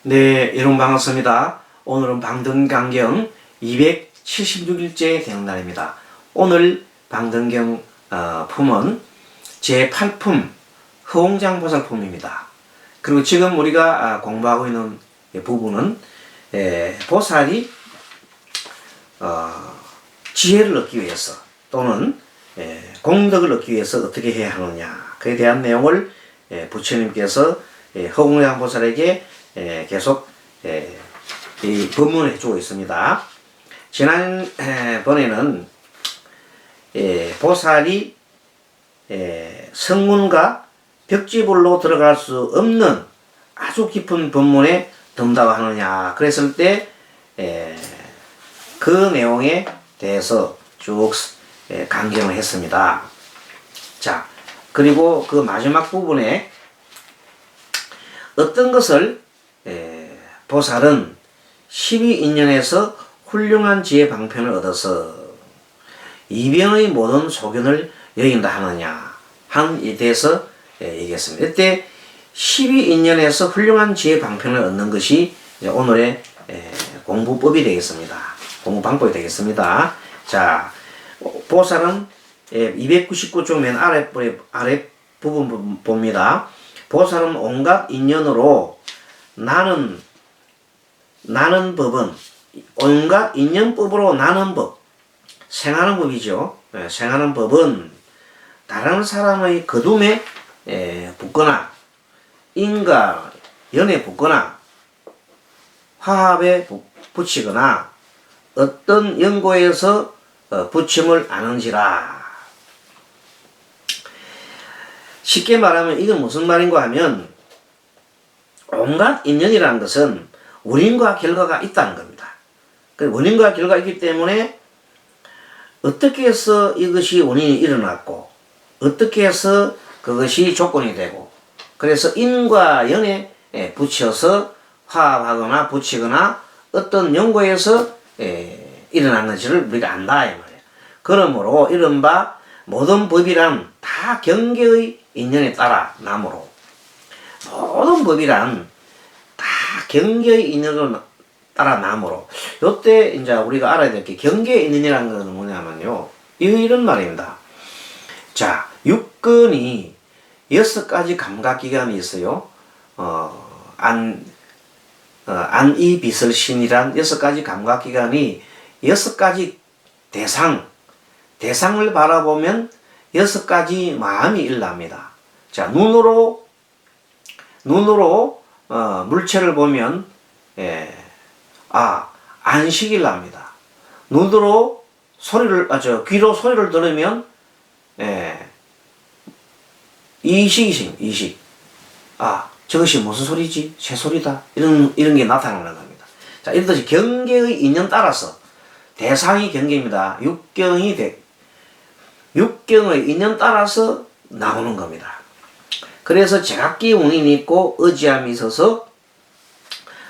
네, 여러분 반갑습니다. 오늘은 방등강경 276일째 되는 날입니다. 오늘 방등경 품은 제8품 허공장보살품입니다. 그리고 지금 우리가 공부하고 있는 부분은 보살이 지혜를 얻기 위해서 또는 공덕을 얻기 위해서 어떻게 해야 하느냐 그에 대한 내용을 부처님께서 허공장보살에게 계속 이 법문을 해주고 있습니다. 지난번에는 보살이 성문과 벽지불로 들어갈 수 없는 아주 깊은 법문에 든다고 하느냐 그랬을 때 그 내용에 대해서 쭉 강경을 했습니다. 자, 그리고 그 마지막 부분에 어떤 것을 보살은 12인연에서 훌륭한 지혜 방편을 얻어서 이변의 모든 소견을 여긴다 하느냐 한 에 대해서 얘기했습니다. 이때 12인연에서 훌륭한 지혜 방편을 얻는 것이 오늘의 공부법이 되겠습니다. 공부 방법이 되겠습니다. 자, 보살은 299쪽 맨 아래 부분 봅니다. 보살은 온갖 인연으로 나는 법은 온갖 인연법으로 나는 법, 생하는 법이죠. 생하는 법은 다른 사람의 거둠에 붙거나 인과 연에 붙거나 화합에 붙이거나 어떤 연고에서 붙임을 아는지라. 쉽게 말하면 이건 무슨 말인가 하면 온갖 인연이라는 것은 원인과 결과가 있다는 겁니다. 그 원인과 결과가 있기 때문에 어떻게 해서 이것이 원인이 일어났고 어떻게 해서 그것이 조건이 되고 그래서 인과 연에 붙여서 화합하거나 붙이거나 어떤 연고에서 일어났는지를 우리가 안다 이 말이에요. 그러므로 이른바 모든 법이란 다 경계의 인연에 따라 나므로 모든 법이란 다 경계의 인연으로 따라 나므로 요때 이제 우리가 알아야 될 게 경계의 인연이라는 것은 뭐냐면요 이런 말입니다. 자, 육근이 6가지 감각기관이 있어요. 안이비설신이란 6가지 감각기관이 6가지 대상을 바라보면 6가지 마음이 일납니다. 자, 눈으로 물체를 보면 안식이 납니다. 눈으로 귀로 소리를 들으면 이식. 저것이 무슨 소리지? 새소리다. 이런 게 나타나는 겁니다. 자, 이렇듯이 경계의 인연 따라서 대상이 경계입니다. 육경의 인연 따라서 나오는 겁니다. 그래서 제각기 원인이 있고 의지함이 있어서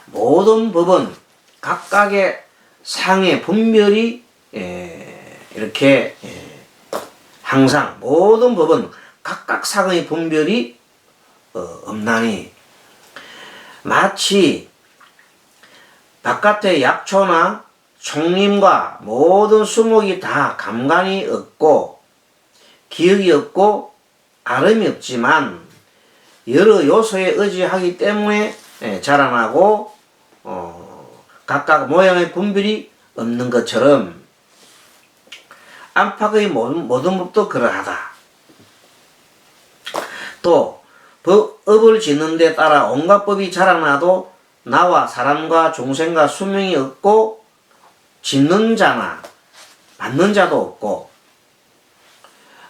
모든 법은 각각의 상의 분별이 이렇게 항상 모든 법은 각각 상의 분별이 없나니 마치 바깥의 약초나 총림과 모든 수목이 다 감관이 없고 기억이 없고 아름이 없지만 여러 요소에 의지하기 때문에 자라나고 각각 모양의 분별이 없는 것처럼 안팎의 모든 법도 그러하다. 또 업을 짓는 데 따라 온갖 법이 자라나도 나와 사람과 중생과 수명이 없고 짓는 자나 받는 자도 없고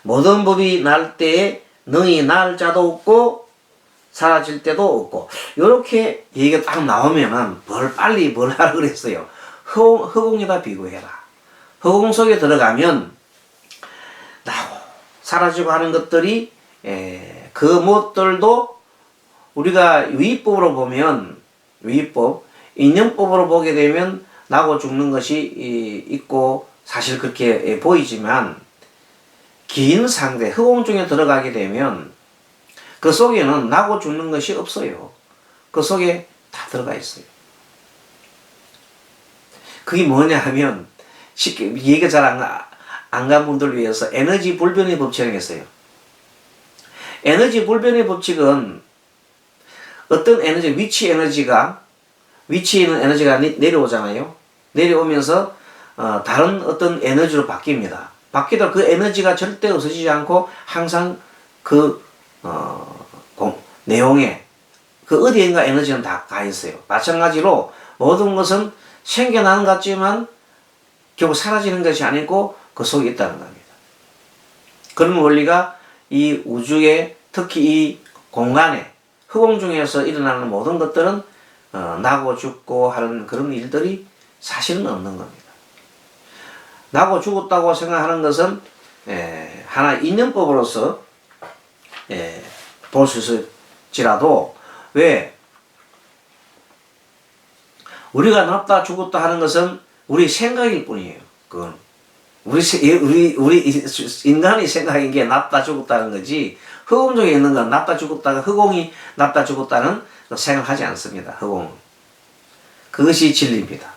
모든 법이 날 때에 능히 날 자도 없고 사라질 때도 없고 요렇게 얘기가 딱 나오면은 빨리 뭘 하라 그랬어요. 허공에다 비교해라. 허공 속에 들어가면 나고 사라지고 하는 것들이 그 무엇들도 우리가 유의법으로 보면 인연법으로 보게 되면 나고 죽는 것이 있고 사실 그렇게 보이지만 긴 상대 허공 중에 들어가게 되면 그 속에는 나고 죽는 것이 없어요. 그 속에 다 들어가 있어요. 그게 뭐냐 하면 쉽게 얘기가 잘 안 간 분들을 위해서 에너지 불변의 법칙을 했어요. 에너지 불변의 법칙은 어떤 에너지, 위치 있는 에너지가 내려오잖아요. 내려오면서 다른 어떤 에너지로 바뀝니다. 바뀌다 그 에너지가 절대 없어지지 않고 항상 그 내용에 그 어디인가 에너지는 다 가 있어요. 마찬가지로 모든 것은 생겨나는 것 같지만 결국 사라지는 것이 아니고 그 속에 있다는 겁니다. 그런 원리가 이 우주에 특히 이 공간에 허공 중에서 일어나는 모든 것들은 나고 죽고 하는 그런 일들이 사실은 없는 겁니다. 나고 죽었다고 생각하는 것은 하나 인연법으로서 볼 수 있을지라도 왜 우리가 낫다 죽었다 하는 것은 우리 생각일 뿐이에요. 그건 우리 인간의 생각인 게 낫다 죽었다는 거지 허공 중에 있는 건 낫다 죽었다가 허공이 낫다 죽었다는 생각하지 않습니다. 허공은 그것이 진리입니다.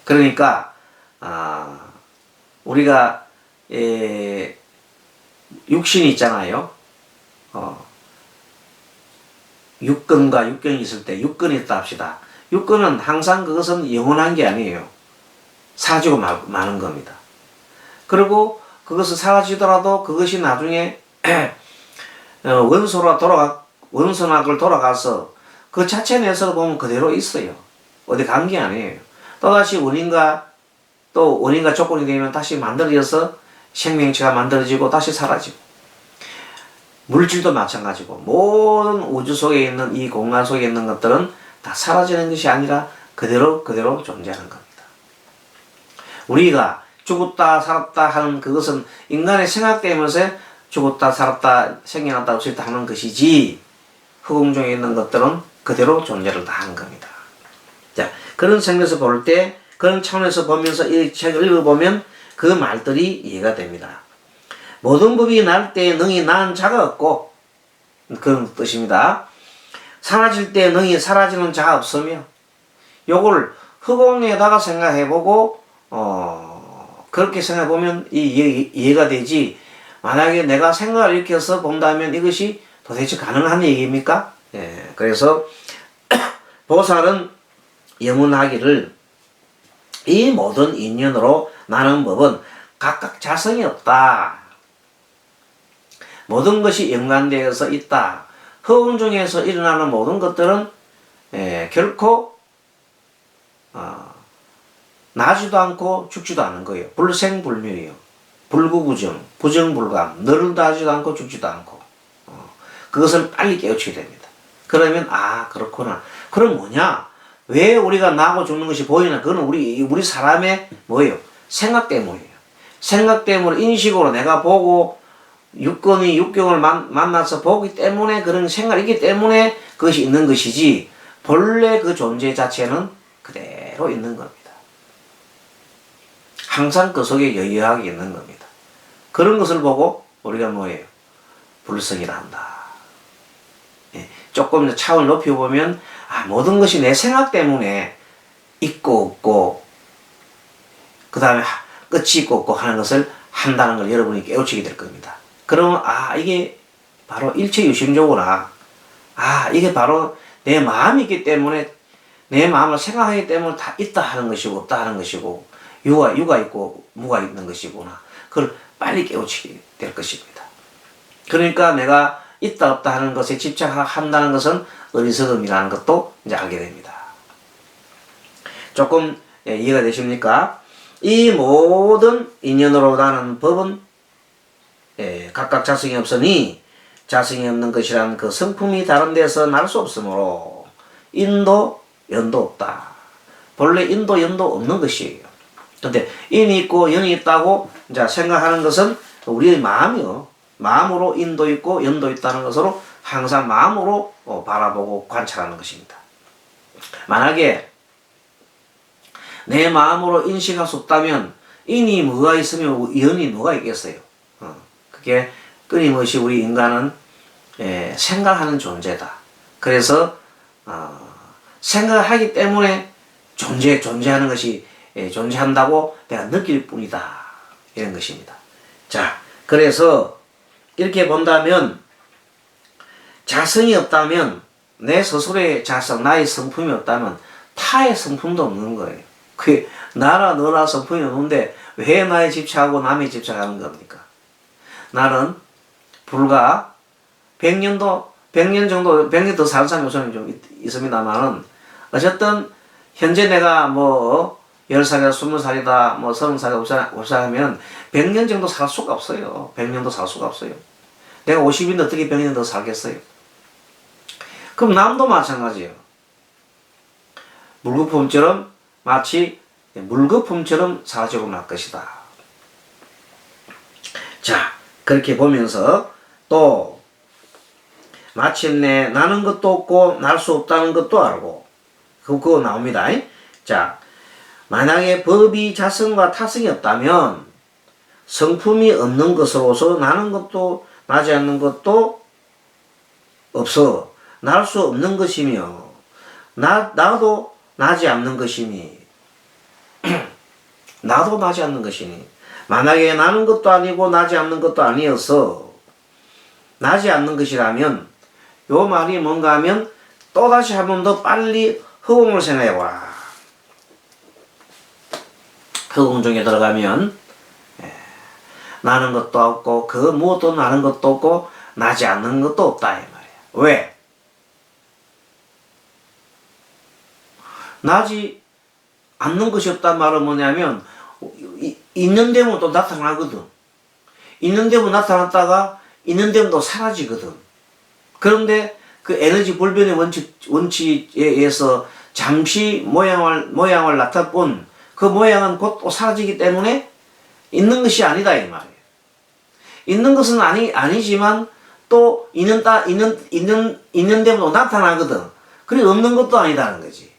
그러니까 우리가 육신이 있잖아요. 육근과 육경이 있을 때 육근이 있다 합시다. 육근은 항상 그것은 영원한 게 아니에요. 사라지고 마는 겁니다. 그리고 그것을 사라지더라도 그것이 나중에 원소락을 돌아가서 그 자체 내에서 보면 그대로 있어요. 어디 간 게 아니에요. 또다시 원인과 조건이 되면 다시 만들어져서 생명체가 만들어지고 다시 사라지고 물질도 마찬가지고 모든 우주 속에 있는 이 공간 속에 있는 것들은 다 사라지는 것이 아니라 그대로 존재하는 겁니다. 우리가 죽었다 살았다 하는 그것은 인간의 생각 때문에 죽었다 살았다 생겨났다 없었다 하는 것이지 허공 중에 있는 것들은 그대로 존재를 다 하는 겁니다. 자, 그런 측면에서 볼 때 그런 차원에서 보면서 이 책을 읽어보면 그 말들이 이해가 됩니다. 모든 법이 날 때 능히 난 자가 없고 그런 뜻입니다. 사라질 때 능히 사라지는 자가 없으며 요걸 허공에다가 생각해보고 그렇게 생각해보면 이해가 되지 만약에 내가 생각을 이렇게 해서 본다면 이것이 도대체 가능한 얘기입니까? 예, 그래서 보살은 영문하기를 이 모든 인연으로 나는 법은 각각 자성이 없다. 모든 것이 연관되어서 있다. 허공 중에서 일어나는 모든 것들은 결코 나지도 않고 죽지도 않은 거예요. 불생불멸이에요. 불구부정, 부정불감, 너를도 하지도 않고 죽지도 않고 그것을 빨리 깨우치게 됩니다. 그러면 그렇구나. 그럼 뭐냐? 왜 우리가 나고 죽는 것이 보이나? 그거는 우리 사람의 뭐예요? 생각 때문이에요. 생각 때문에 인식으로 내가 보고 육경을 만나서 보기 때문에 그런 생각이 있기 때문에 그것이 있는 것이지 본래 그 존재 자체는 그대로 있는 겁니다. 항상 그 속에 여유하게 있는 겁니다. 그런 것을 보고 우리가 뭐예요? 불성이라 한다. 조금 차원을 높여보면 모든 것이 내 생각 때문에 있고 없고 그 다음에 끝이 있고 없고 하는 것을 한다는 걸 여러분이 깨우치게 될 겁니다. 그러면 이게 바로 일체유심조구나. 이게 바로 내 마음이 있기 때문에 내 마음을 생각하기 때문에 다 있다 하는 것이고 없다 하는 것이고 유가 있고 무가 있는 것이구나. 그걸 빨리 깨우치게 될 것입니다. 그러니까 내가 있다 없다 하는 것에 집착한다는 것은 어리석음이라는 것도 이제 알게 됩니다. 조금 이해가 되십니까? 이 모든 인연으로 나는 법은 각각 자성이 없으니 자성이 없는 것이란 그 성품이 다른 데서 날 수 없으므로 인도 연도 없다. 본래 인도 연도 없는 것이에요. 근데 인이 있고 연이 있다고 이제 생각하는 것은 우리의 마음이요. 마음으로 인도 있고 연도 있다는 것으로 항상 마음으로 바라보고 관찰하는 것입니다. 만약에 내 마음으로 인식할 수 없다면 인이 뭐가 있으면 연이 뭐가 있겠어요. 그게 끊임없이 우리 인간은 생각하는 존재다. 그래서 생각하기 때문에 존재하는 것이 존재한다고 내가 느낄 뿐이다. 이런 것입니다. 자, 그래서 이렇게 본다면 자성이 없다면 내 스스로의 자성, 나의 성품이 없다면 타의 성품도 없는 거예요. 그 나라 너라 성품이 없는데 왜 나에 집착하고 남에 집착하는 겁니까? 나는 불과 100년 정도, 100년 더 사는 사람이 우선 좀 있습니다만은, 어쨌든, 현재 내가 뭐, 10살이다, 20살이다, 뭐, 30살이다, 50살 하면 100년 정도 살 수가 없어요. 100년도 살 수가 없어요. 내가 50인데 어떻게 100년 더 살겠어요? 그럼 남도 마찬가지예요. 물거품처럼, 마치 물거품처럼 사라지고 말 것이다. 자, 그렇게 보면서 또 마침내 나는 것도 없고 날 수 없다는 것도 알고 그거 나옵니다. 자, 만약에 법이 자성과 타성이 없다면 성품이 없는 것으로서 나는 것도 나지 않는 것도 없어 날 수 없는 것이며 나도 나지 않는 것이니 나도 나지 않는 것이니 만약에 나는 것도 아니고 나지 않는 것도 아니어서 나지 않는 것이라면 요 말이 뭔가 하면 또다시 한 번 더 빨리 허공을 생각해보라. 허공 중에 들어가면 나는 것도 없고 그 무엇도 나는 것도 없고 나지 않는 것도 없다 이 말이야. 왜? 나지 않는 것이 없단 말은 뭐냐면 있는 데면 또 나타나거든. 있는 데면 나타났다가 있는 데면 또 사라지거든. 그런데 그 에너지 불변의 원칙에 의해서 잠시 모양을 나타본 그 모양은 곧 또 사라지기 때문에 있는 것이 아니다 이 말이에요. 있는 것은 아니지만 또 있는 데면 또 나타나거든. 그래 없는 것도 아니다는 거지.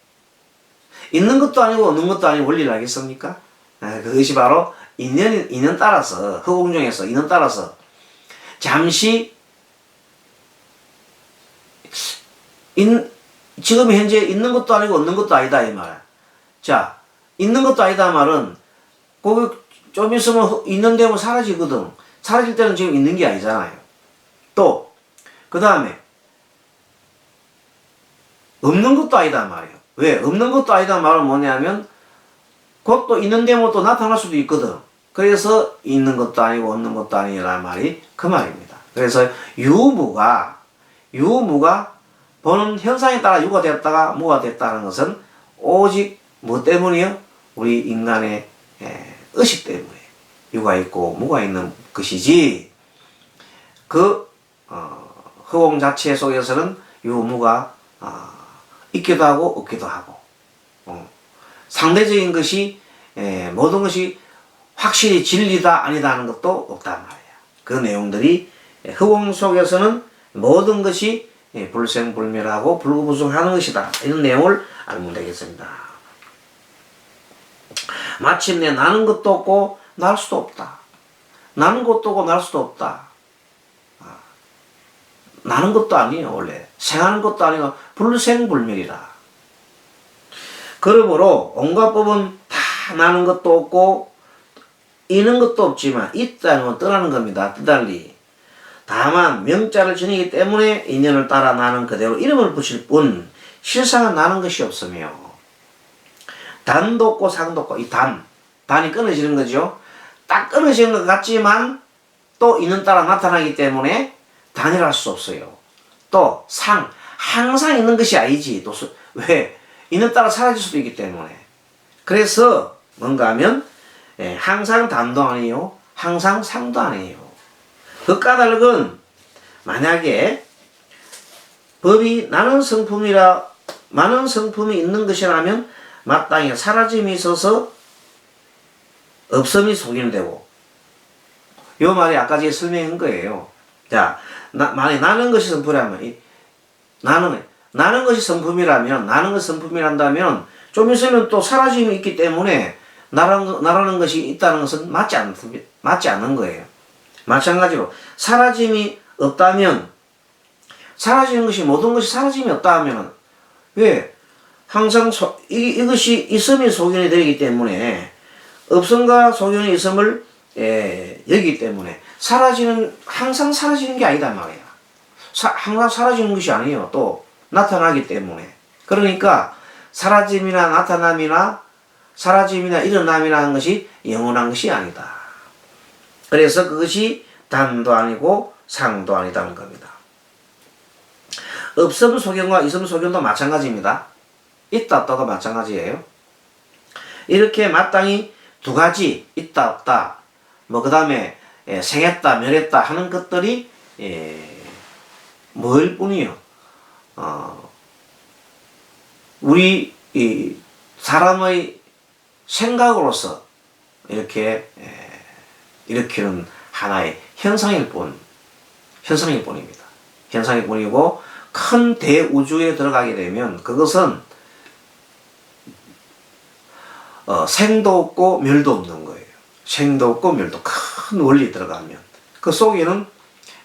있는 것도 아니고 없는 것도 아닌 원리를 알겠습니까? 그것이 바로 인연 따라서 허공중에서 인연 따라서 잠시 지금 현재 있는 것도 아니고 없는 것도 아니다 이 말. 자, 있는 것도 아니다 말은 거기 좀 있으면 있는 데면 사라지거든. 사라질 때는 지금 있는 게 아니잖아요. 또 그 다음에 없는 것도 아니다 말이에요. 왜? 없는 것도 아니다 말은 뭐냐면 곧 또 있는 데면 또 나타날 수도 있거든. 그래서 있는 것도 아니고 없는 것도 아니라는 말이 그 말입니다. 그래서 유무가 보는 현상에 따라 유가 됐다가 무가 됐다는 것은 오직 뭐 때문이요? 우리 인간의 의식 때문에 유가 있고 무가 있는 것이지 그 허공 자체 속에서는 유무가 있기도 하고 없기도 하고 상대적인 것이 모든 것이 확실히 진리다 아니다 하는 것도 없단 말이야. 그 내용들이 허공 속에서는 모든 것이 불생불멸하고 불구불성하는 것이다. 이런 내용을 알면 되겠습니다. 마침내 나는 것도 없고 날 수도 없다. 나는 것도 없고 날 수도 없다. 나는 것도 아니에요. 원래 생하는 것도 아니고 불생불멸이라. 그러므로 온갖 법은 다 나는 것도 없고 있는 것도 없지만 있다는 건 떠나는 겁니다. 뜻달리 다만 명자를 지니기 때문에 인연을 따라 나는 그대로 이름을 붙일 뿐 실상은 나는 것이 없으며 단도 없고 상도 없고 이 단이 끊어지는 거죠. 딱 끊어지는 것 같지만 또 인연 따라 나타나기 때문에 단일할 수 없어요. 또 항상 있는 것이 아니지. 또 왜? 인연 따라 사라질 수도 있기 때문에. 그래서 뭔가 하면 항상 단도 아니에요. 항상 상도 아니에요. 그 까닭은 만약에 법이 많은 성품이 있는 것이라면 마땅히 사라짐이 있어서 없음이 소견되고 요 말이 아까 제가 설명한 거예요. 자, 만약에 나는 것이 성품이라면 나는 것이 성품이란다면 좀 있으면 또 사라짐이 있기 때문에 나라는 것이 있다는 것은 맞지 않는 거예요. 마찬가지로 사라짐이 없다면 사라지는 것이 모든 것이 사라짐이 없다 하면 왜? 항상 이것이 있음이 소견이 되기 때문에 없음과 소견이 있음을 여기기 때문에 항상 사라지는 게 아니다 말이야. 항상 사라지는 것이 아니에요. 또 나타나기 때문에. 그러니까 사라짐이나 나타남이나 사라짐이나 일어남이라는 것이 영원한 것이 아니다. 그래서 그것이 단도 아니고 상도 아니다는 겁니다. 없음 소견과 있음 소견도 마찬가지입니다. 있다 없다가 마찬가지예요. 이렇게 마땅히 두 가지 있다 없다 뭐 그 다음에 생했다 멸했다 하는 것들이 뭐일 뿐이요. 우리 사람의 생각으로서 이렇게 일으키는 하나의 현상일 뿐입니다. 현상일 뿐이고 큰 대우주에 들어가게 되면 그것은 생도 없고 멸도 없는 거예요. 생도 없고 멸도 큰 원리 들어가면 그 속에는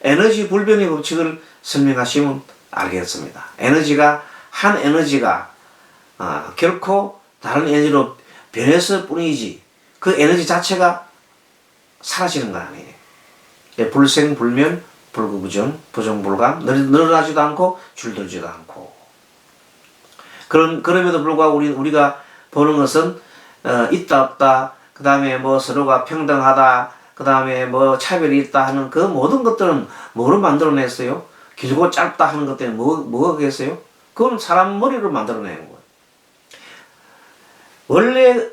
에너지 불변의 법칙을 설명하시면 알겠습니다. 한 에너지가 결코 다른 에너지로 변했을 뿐이지 그 에너지 자체가 사라지는 건 아니에요. 불생불멸 불구부정 부정불감 늘어나지도 않고 줄들지도 않고 그럼에도 불구하고 우리가 보는 것은 있다 없다 그 다음에 뭐 서로가 평등하다 그 다음에 뭐 차별이 있다 하는 그 모든 것들은 뭐로 만들어냈어요? 길고 짧다 하는 것 때문에 뭐겠어요? 그건 사람 머리로 만들어내는 거예요.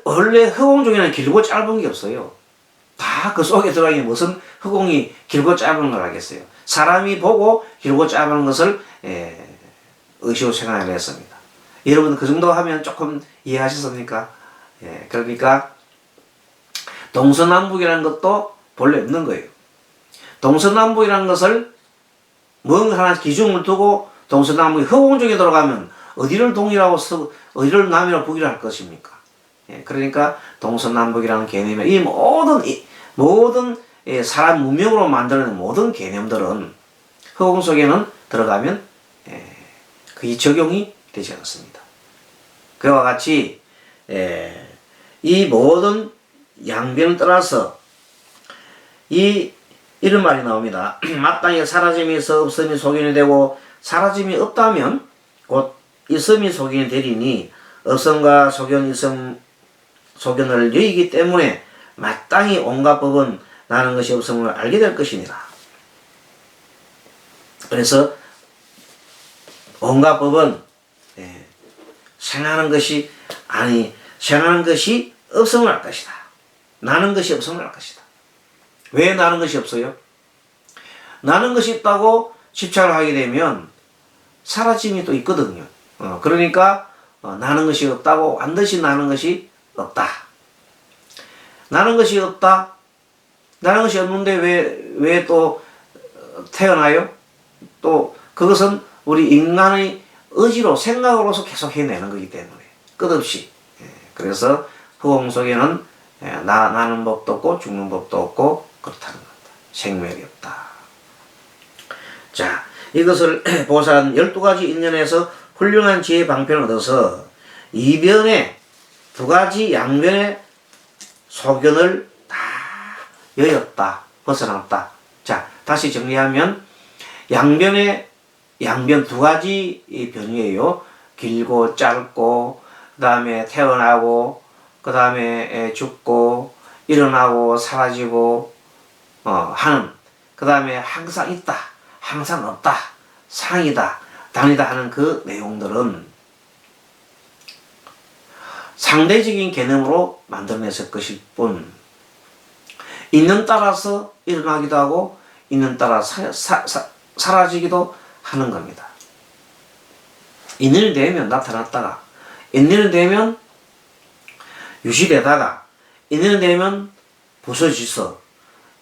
원래 허공 중에는 길고 짧은 게 없어요. 다 그 속에 들어가니 무슨 허공이 길고 짧은 걸 하겠어요. 사람이 보고 길고 짧은 것을 의시생활을 했습니다. 여러분 그 정도 하면 조금 이해하셨습니까? 그러니까 동서남북이라는 것도 본래 없는 거예요. 동서남북이라는 것을 뭔가 하나 기준을 두고 동서남북이 허공 중에 들어가면 어디를 동이라고 어디를 남이라고 북이라 할 것입니까? 그러니까 동서남북이라는 개념이 이 모든 사람 문명으로 만드는 모든 개념들은 허공 속에는 들어가면 그게 적용이 되지 않습니다. 그와 같이 이 모든 양변을 떠나서 이런 말이 나옵니다. 마땅히 사라짐이 있어 없음이 소견이 되고 사라짐이 없다면 곧 있음이 소견이 되리니 없음과 소견을 여기기 때문에 마땅히 온갖 법은 나는 것이 없음을 알게 될 것이니라. 그래서 온갖 법은 생하는 것이 없음을 알 것이다. 나는 것이 없음을 알 것이다. 왜 나는 것이 없어요? 나는 것이 있다고 집착을 하게 되면 사라짐이 또 있거든요. 그러니까 나는 것이 없다고 반드시 나는 것이 없다. 나는 것이 없다. 나는 것이 없는데 왜 또 태어나요? 또 그것은 우리 인간의 의지로 생각으로서 계속 해내는 거기 때문에 끝없이. 그래서 허공 속에는 나는 법도 없고 죽는 법도 없고 그렇다는 겁니다. 생멸이 없다. 자, 이것을 보산 12가지 인연에서 훌륭한 지혜 방편을 얻어서 이변의 두 가지 양변의 소견을 다 여였다. 벗어났다. 자, 다시 정리하면 양변 두 가지 변이에요. 길고 짧고 그 다음에 태어나고 그 다음에 죽고 일어나고 사라지고 하는 그 다음에 항상 있다 항상 없다 상이다 단이다 하는 그 내용들은 상대적인 개념으로 만들어냈을 것일 뿐 있는 따라서 일어나기도 하고 있는 따라 사라지기도 하는 겁니다. 있는 되면 나타났다가 있는 되면 유지되다가 있는 되면 부서지서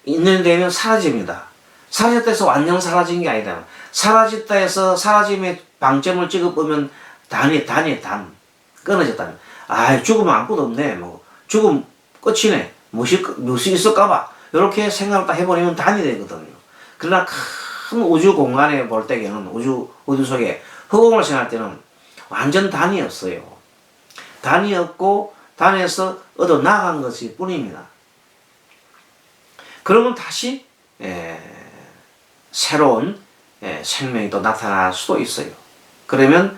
있는 되면 사라집니다. 사라졌다 해서 완전 사라진 게 아니다. 사라졌다 해서 사라짐의 방점을 찍어보면 단 끊어졌다면 죽으면 아무것도 없네 뭐 죽음 끝이네 무엇이 있을까봐 이렇게 생각을 딱 해버리면 단이 되거든요. 그러나 큰 우주 공간에 볼 때에는 우주 속에 허공을 생각할 때는 완전 단이 없어요. 단이었고 단에서 얻어 나간 것일 뿐입니다. 그러면 다시 새로운 생명이 또 나타날 수도 있어요. 그러면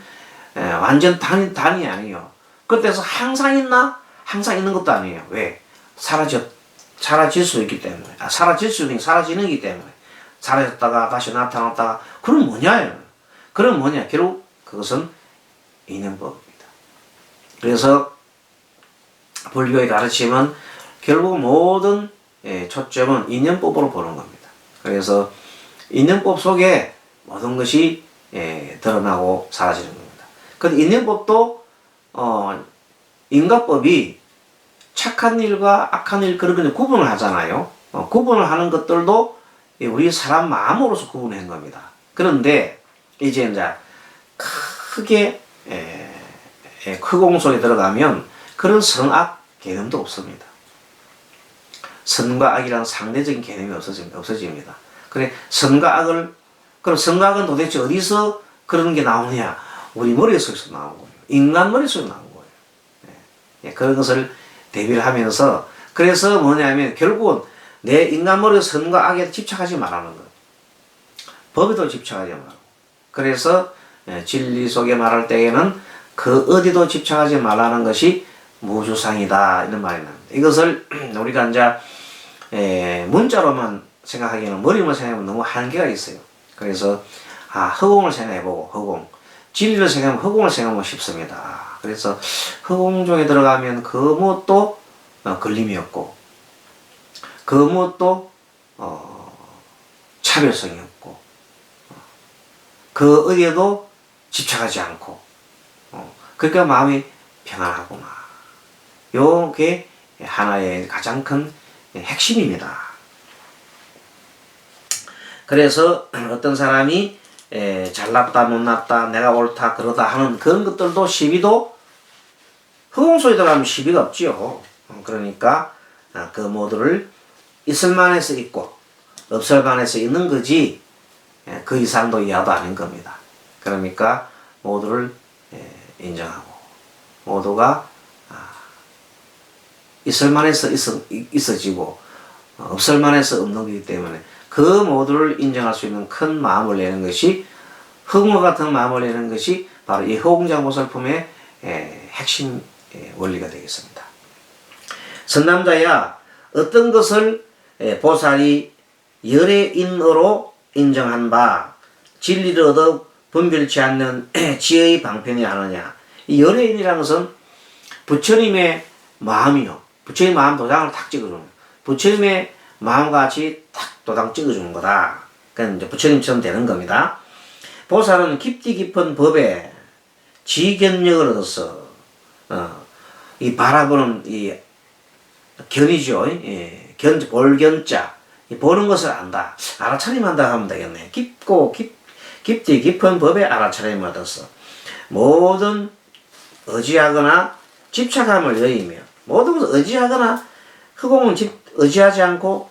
완전 단이 아니에요. 그때서 항상 있나? 항상 있는 것도 아니에요. 왜? 사라질 수 있기 때문에. 사라지는 기 때문에. 사라졌다가 다시 나타났다가. 그럼 뭐냐요? 그럼 뭐냐? 결국 그것은 인연법입니다. 그래서 불교의 가르침은 결국 모든 초점은 인연법으로 보는 겁니다. 그래서 인연법 속에 모든 것이 드러나고 사라지는 겁니다. 근데 인연법도 인과법이 착한 일과 악한 일 그런 걸 구분을 하잖아요. 구분을 하는 것들도 우리 사람 마음으로서 구분한 겁니다. 그런데 이제 크게 크공 속에 들어가면 그런 선악 개념도 없습니다. 선과 악이라는 상대적인 개념이 없어집니다. 그래 그럼 선과 악은 도대체 어디서 그런 게 나오느냐? 우리 머릿속에서 나온 거예요. 인간 머릿속에서 나온 거예요. 그런 것을 대비를 하면서 그래서 뭐냐면 결국은 내 인간 머리 선과 악에 집착하지 말라는 거예요. 법에도 집착하지 말고. 그래서 진리 속에 말할 때에는 그 어디도 집착하지 말라는 것이 무주상이다 이런 말이 납니다. 이것을 우리가 이제 문자로만 생각하기에는 머리만 생각하면 너무 한계가 있어요. 그래서 허공을 생각해보고 허공, 진리를 생각하면 허공을 생각하면 쉽습니다. 그래서 허공 중에 들어가면 그 무엇도 걸림이 없고 그 무엇도 차별성이 없고 그 어디에도 집착하지 않고 그러니까 마음이 평안하구나. 요게 하나의 가장 큰 핵심입니다. 그래서 어떤 사람이 잘났다 못났다 내가 옳다 그러다 하는 그런 것들도 시비도 허공 속에 들어가면 시비가 없지요. 그러니까 그 모두를 있을 만해서 있고 없을 만해서 있는 거지 그 이상도 이하도 아닌 겁니다. 그러니까 모두를 인정하고 모두가 있을 만해서 있어지고 없을 만해서 없는 거기 때문에 그 모두를 인정할 수 있는 큰 마음을 내는 것이 허공과 같은 마음을 내는 것이 바로 이 허공장보살품의 핵심 원리가 되겠습니다. 선남자야 어떤 것을 보살이 열애인으로 인정한 바 진리를 얻어 분별치 않는 지혜의 방편이 하느냐. 이 열애인이라는 것은 부처님의 마음이요. 부처님 마음 도장을 탁 찍어주는 거예요. 부처님의 마음과 같이 탁 도장 찍어주는 거다. 그러니까 이제 부처님처럼 되는 겁니다. 보살은 깊이 깊은 법에 지견력을 얻어서 이 바라보는 이 견이죠. 볼견자 보는 것을 안다. 알아차림한다 하면 되겠네. 깊이 깊은 법에 알아차림을 얻어서 모든 의지하거나 집착함을 여의며 모든 것을 의지하거나 허공은 의지하지 않고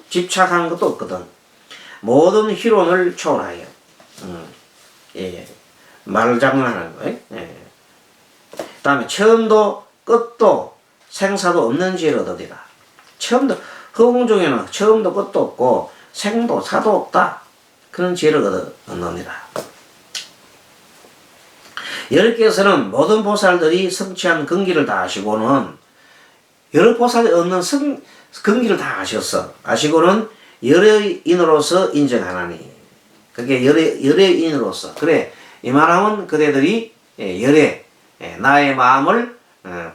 집착한 것도 없거든. 모든 희론을 초월하여 말장난하는 거예요. 그 다음에 처음도 끝도 생사도 없는 지혜를 얻으리라. 허공 중에는 처음도 끝도 없고 생도 사도 없다. 그런 지혜를 얻느니라. 여러께서는 모든 보살들이 성취한 근기를 다 아시고는 여러 보살이 얻는 근기를 다 아시고는 열애인으로서 인정하나니. 그게 열애인으로서. 그래 이 말하면 그대들이 나의 마음을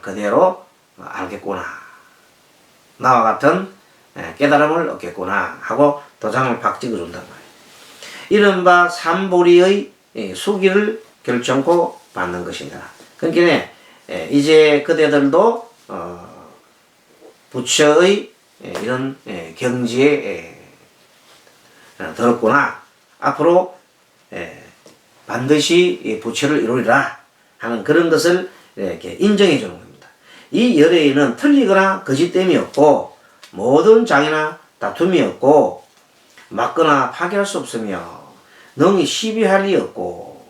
그대로 알겠구나. 나와 같은 깨달음을 얻겠구나 하고 도장을 팍 찍어준단 말이에요. 이른바 삼보리의 수기를 결정코 받는 것입니다. 그러니까 이제 그대들도 부처의 이런 경지에 들었구나. 앞으로 반드시 부처를 이루리라 하는 그런 것을 이렇게 인정해 주는 겁니다. 이 열애인은 틀리거나 거짓됨이 없고 모든 장애나 다툼이 없고 막거나 파괴할 수 없으며 능히 시비할 리 없고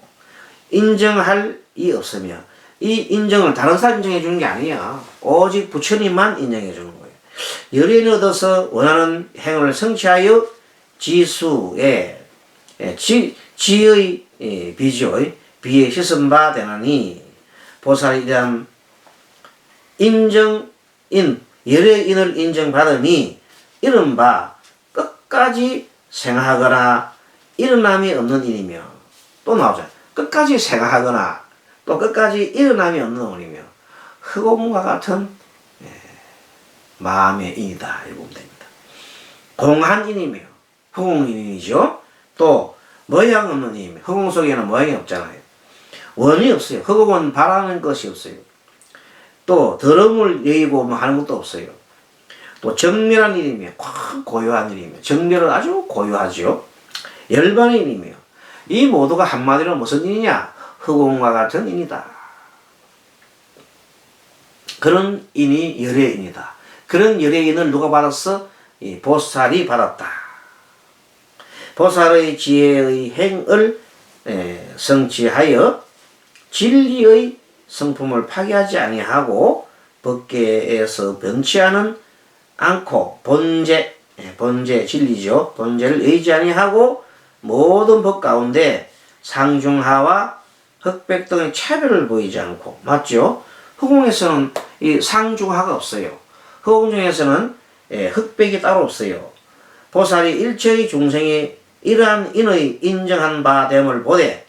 인정할 리 없으며 이 인정을 다른 사람 인정해 주는 게 아니야. 오직 부처님만 인정해 주는 거예요. 열애인을 얻어서 원하는 행을 성취하여 지수의 지의 비죠. 비에 씻은 바 되나니 보살에 대한 인정인 열애인을 인정받으니 이른바 끝까지 생하거나 일어남이 없는 일이며 또 나오죠. 끝까지 생하거나 또 끝까지 일어남이 없는 일이며 흑옥과 같은 마음의 인이다. 이렇게 보면 됩니다. 공한 인이며 흑옥인이죠. 또 모양 없는 인이며 흑옥 속에는 모양이 없잖아요. 원이 없어요. 흑옥은 바라는 것이 없어요. 또 더러움을 여의고 뭐 하는 것도 없어요. 또 정멸한 일이며 고요한 일이며 정멸은 아주 고요하죠. 열반의 일이며 이 모두가 한마디로 무슨 일이냐? 흑옥과 같은 인이다. 그런 인이 열애인이다. 그런 열애인을 누가 받았어? 이 보살이 받았다. 보살의 지혜의 행을 성취하여 진리의 성품을 파괴하지 아니하고 법계에서 변치하는 않고 본제 진리죠. 본제를 의지 아니하고 모든 법 가운데 상중하와 흑백 등의 차별을 보이지 않고 맞죠? 흑공에서는 이 상중하가 없어요. 흑공 중에서는 흑백이 따로 없어요. 보살이 일체의 중생이 이러한 인의 인정한 바 됨을 보되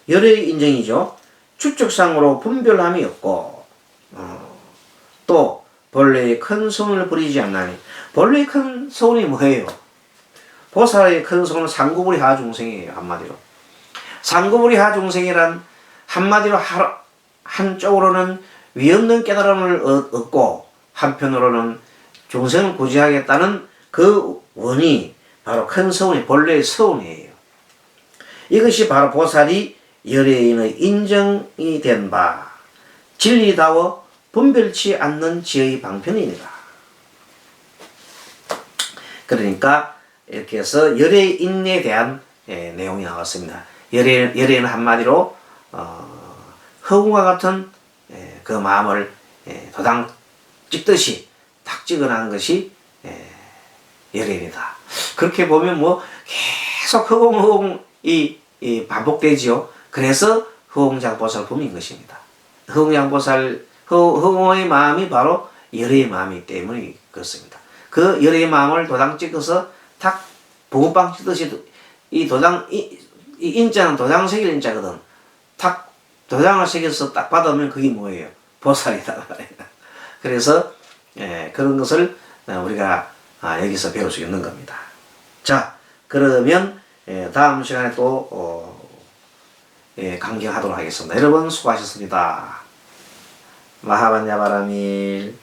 열의 인정이죠. 추측상으로 분별함이 없고 또 본래의 큰 성을 부리지 않나니 본래의 큰 성이 뭐예요? 보살의 큰 성은 상구불이 하중생이에요. 한마디로 상구불이 하중생이란 한마디로 한쪽으로는 위없는 깨달음을 얻고 한편으로는 중생을 구제하겠다는 그 원이 바로 큰 서운이 본래의 서운이에요. 이것이 바로 보살이 열애인의 인정이 된 바 진리다워 분별치 않는 지의 방편입니다. 그러니까 이렇게 해서 열애인에 대한 내용이 나왔습니다. 열애는 한마디로 허공과 같은 그 마음을 도당 찍듯이 탁 찍어나는 것이 열애이다. 그렇게 보면 뭐 계속 허공이 반복되지요. 그래서 허공장보살품인 것입니다. 허공의 마음이 바로 열애의 마음이기 때문에 그렇습니다. 그 열애의 마음을 도당 찍어서 탁 붕어빵 찍듯이 이 도당 이 인자는 도장 새길 인자거든. 탁 도장을 새겨서 딱 받으면 그게 뭐예요? 보살이다 말이야. 그래서 그런 것을 우리가 여기서 배울 수 있는 겁니다. 자, 그러면 다음 시간에 또 강경하도록 하겠습니다. 여러분 수고하셨습니다. 마하반야바라밀.